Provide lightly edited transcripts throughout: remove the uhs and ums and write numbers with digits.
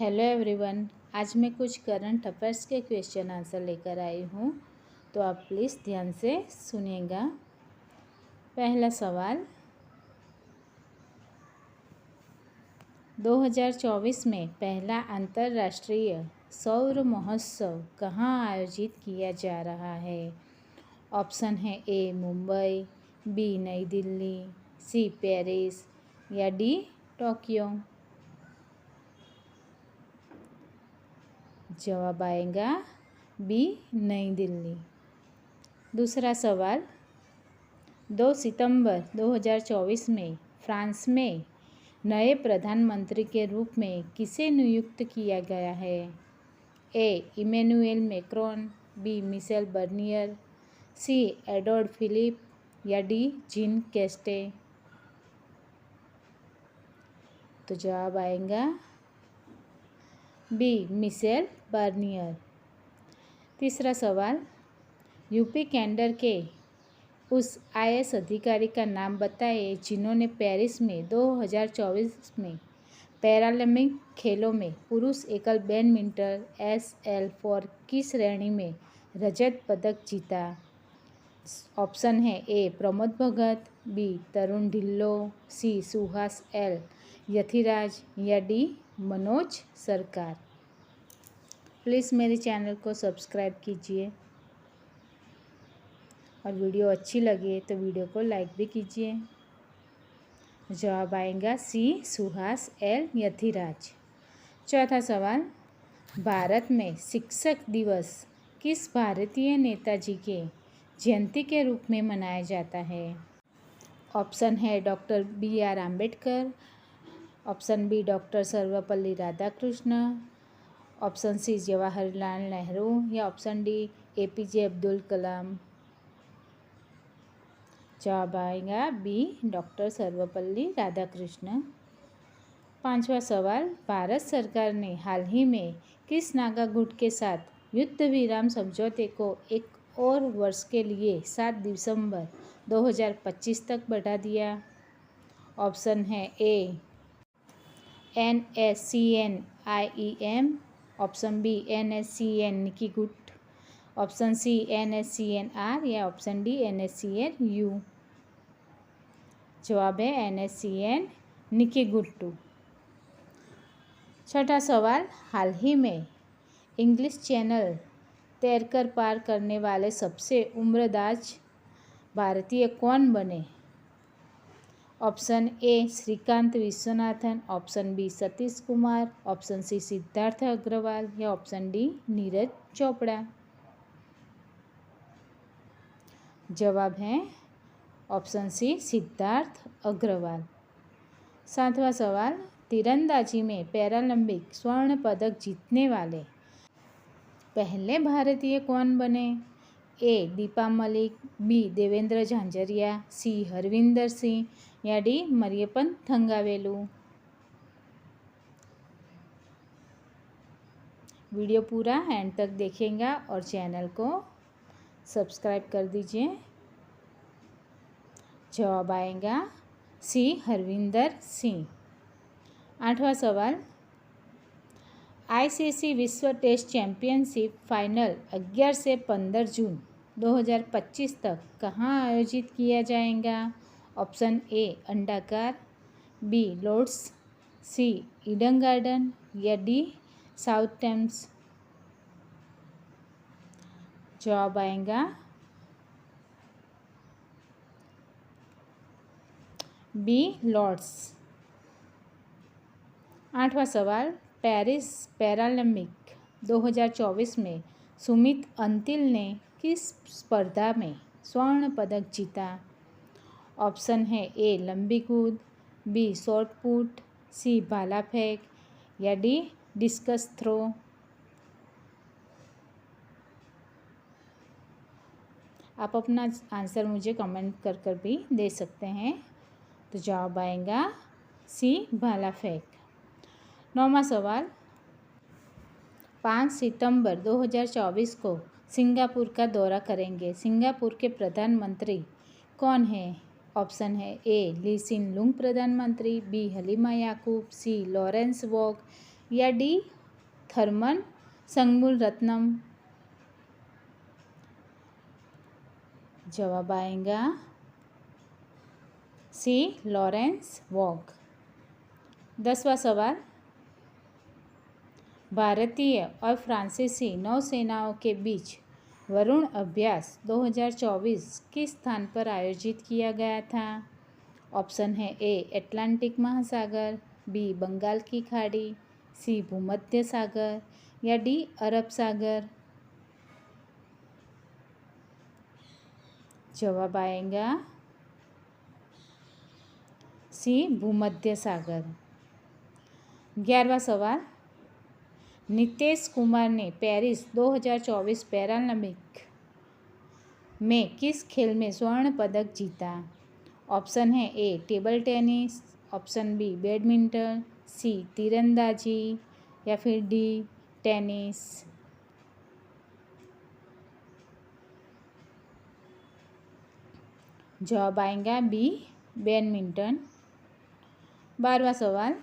Hello everyone. आज मैं कुछ करंट अफेयर्स के क्वेश्चन आंसर लेकर आई हूँ, तो आप प्लीज़ ध्यान से सुनिएगा। पहला सवाल, 2024 में पहला अंतर्राष्ट्रीय सौर महोत्सव कहाँ आयोजित किया जा रहा है? ऑप्शन है ए मुंबई, बी नई दिल्ली, सी पेरिस या डी टोक्यो। जवाब आएगा बी नई दिल्ली। दूसरा सवाल, 2 सितंबर 2024 में फ्रांस में नए प्रधानमंत्री के रूप में किसे नियुक्त किया गया है? A Emmanuel Macron, B Michel Barnier, C Edouard Philippe या डी जीन कैस्टे। तो जवाब आएगा बी मिशेल बर्नियर। तीसरा सवाल, यूपी कैडर के उस आईएएस अधिकारी का नाम बताइए जिन्होंने पेरिस में 2024 में पैरालंपिक खेलों में पुरुष एकल बैडमिंटन SL4 की श्रेणी में रजत पदक जीता। ऑप्शन है ए प्रमोद भगत, बी तरुण ढिल्लो, सी सुहास एल यथिराज या डी मनोज सरकार। प्लीज़ मेरे चैनल को सब्सक्राइब कीजिए और वीडियो अच्छी लगे तो वीडियो को लाइक भी कीजिए। जवाब आएगा सी सुहास एल यथिराज। चौथा सवाल, भारत में शिक्षक दिवस किस भारतीय नेताजी के जयंती के रूप में मनाया जाता है? ऑप्शन है doctor BR Ambedkar, option B doctor Sarvepalli Radhakrishna, option C Jawaharlal Nehru या option D APJ Abdul Kalam. जवाब आएगा बी डॉक्टर सर्वपल्ली राधाकृष्ण। पांचवा सवाल, भारत सरकार ने हाल ही में किस नागा गुट के साथ युद्ध विराम समझौते को एक और वर्ष के लिए 7 दिसंबर 2025 तक बढ़ा दिया? ऑप्शन है ए NSCN-IEM, ऑप्शन बी NSCN निकी गुट, ऑप्शन सी NSCN-R या ऑप्शन डी NSCN-U। जवाब है NSCN निकी गुट। छठा सवाल, हाल ही में इंग्लिश चैनल तैरकर पार करने वाले सबसे उम्रदराज भारतीय कौन बने? Option A Srikanth Vishwanathan, option B Satish Kumar, option C Siddharth Agarwal या ऑप्शन डी नीरज चोपड़ा। जवाब है ऑप्शन सी सिद्धार्थ अग्रवाल। सातवां सवाल, तीरंदाजी में पैरालंपिक स्वर्ण पदक जीतने वाले पहले भारतीय कौन बने? ए दीपा मलिक, बी देवेंद्र झांझरिया, सी हरविंदर सिंह या डी मरियप्पन थंगावेलू। वीडियो पूरा एंड तक देखेंगे और चैनल को सब्सक्राइब कर दीजिए। जवाब आएगा सी हरविंदर सिंह। आठवां सवाल, ICC विश्व टेस्ट चैंपियनशिप फाइनल 11 से 15 जून 2025 तक कहाँ आयोजित किया जाएगा? ऑप्शन ए अंडाकार, बी लॉर्ड्स, सी ईडन गार्डन या डी साउथ टेम्स। जवाब आएगा बी लॉर्ड्स। आठवां सवाल, पेरिस पैरालंपिक 2024 में सुमित अंतिल ने किस स्पर्धा में स्वर्ण पदक जीता? ऑप्शन है ए लंबी कूद, बी शॉट पुट, सी भाला फेंक या डी डिस्कस थ्रो। आप अपना आंसर मुझे कमेंट कर भी दे सकते हैं। तो जवाब आएगा सी भाला फेंक। नौवां सवाल, 5 सितंबर 2024 को सिंगापुर का दौरा करेंगे सिंगापुर के प्रधानमंत्री कौन है? ऑप्शन है ए ली सिन लुंग प्रधानमंत्री, बी हलीमा याकूब, सी लॉरेंस वोग या डी थर्मन संगमुल रत्नम? जवाब आएगा सी लॉरेंस वॉग। 10वां सवाल, भारतीय और फ्रांसीसी नौसेनाओं के बीच वरुण अभ्यास 2024 किस स्थान पर आयोजित किया गया था? ऑप्शन है ए अटलांटिक महासागर, बी बंगाल की खाड़ी, सी भूमध्य सागर या डी अरब सागर? जवाब आएगा सी भूमध्य सागर। 11वां सवाल, नितेश कुमार ने पेरिस 2024 पैरालंपिक में किस खेल में स्वर्ण पदक जीता? ऑप्शन है A table tennis, option B badminton, C तीरंदाजी या फिर डी टेनिस? जवाब आएगा बी बैडमिंटन। 12वां सवाल,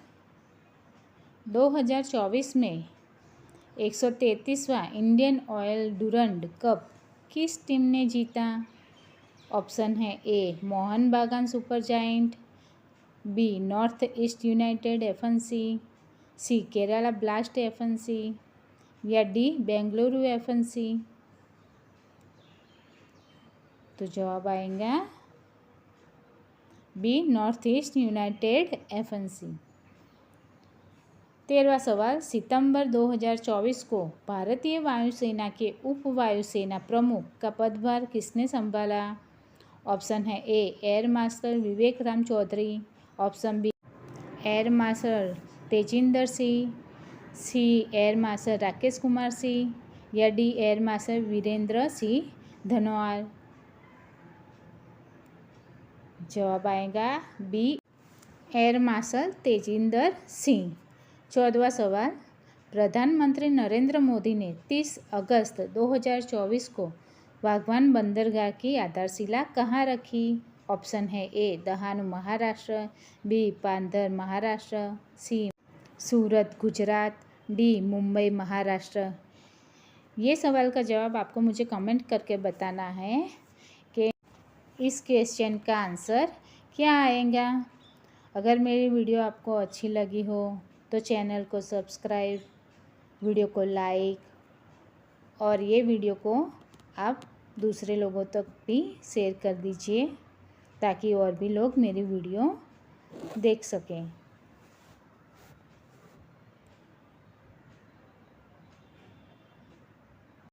2024 में 133वां इंडियन ऑयल डूरंड कप किस टीम ने जीता? ऑप्शन है A Mohun Bagan super giant, B North East United FNC, C Kerala blast FNC या डी बेंगलुरु एफएनसी? तो जवाब आएगा B North East United FNC. 13वां सवाल, सितंबर 2024 को भारतीय वायुसेना के उप वायुसेना प्रमुख का पदभार किसने संभाला? ऑप्शन है A air marshal Vivek Ram Chaudhari, option B air marshal Tejinder Singh, C air marshal Rakesh Kumar Singh या D air marshal Virendra Singh Dhanoa? जवाब आएगा B air marshal Tejinder Singh. 14वां सवाल, प्रधानमंत्री नरेंद्र मोदी ने 30 अगस्त 2024 को वाघवान बंदरगाह की आधारशिला कहाँ रखी? ऑप्शन है ए दहानू महाराष्ट्र, बी पांधर महाराष्ट्र, सी सूरत गुजरात, डी मुंबई महाराष्ट्र? ये सवाल का जवाब आपको मुझे कमेंट करके बताना है कि इस क्वेश्चन का आंसर क्या आएगा। अगर मेरी वीडियो आपको अच्छी लगी हो तो चैनल को सब्सक्राइब, वीडियो को लाइक और ये वीडियो को आप दूसरे लोगों तक भी शेयर कर दीजिए ताकि और भी लोग मेरी वीडियो देख सकें।